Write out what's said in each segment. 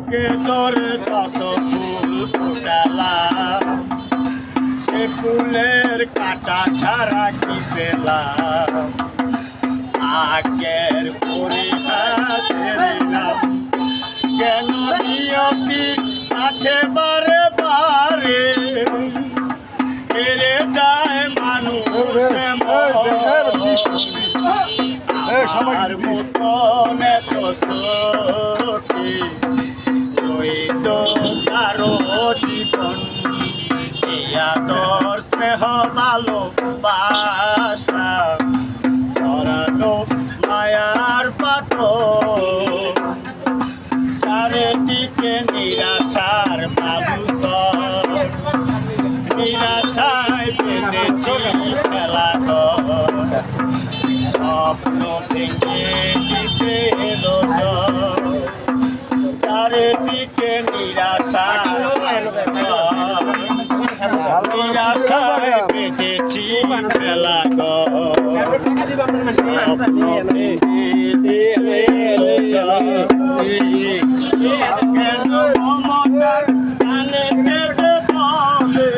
বুকে তোরে যত ফুল ফোটালাম সে ফুলের কাটা ছাড়া কি পেলাম আগের পরিহাসের নাম কেন নিয়তি আছে বারে বারে হেরে যায় মানুষ আর মতন এত সখী রইত কারো জীবন ইয়াদর স্নেহ ভালোবাসা ধরানো মায়ার পাথর চারিদিকে নিরাশার মানুষ নিরাশায় পেতেছি খেলা স্বপ্ন ভেঙে দিতে এলো চারিদিকে নিরাশার নিরাশায় পেতেছি খেলা স্বপ্ন ভেঙে দিতে এলো কেন মমতার কানে কেঁদে বলে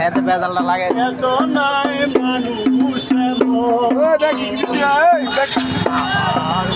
এত বেজালটা লাগে এত নাই মানুষ আর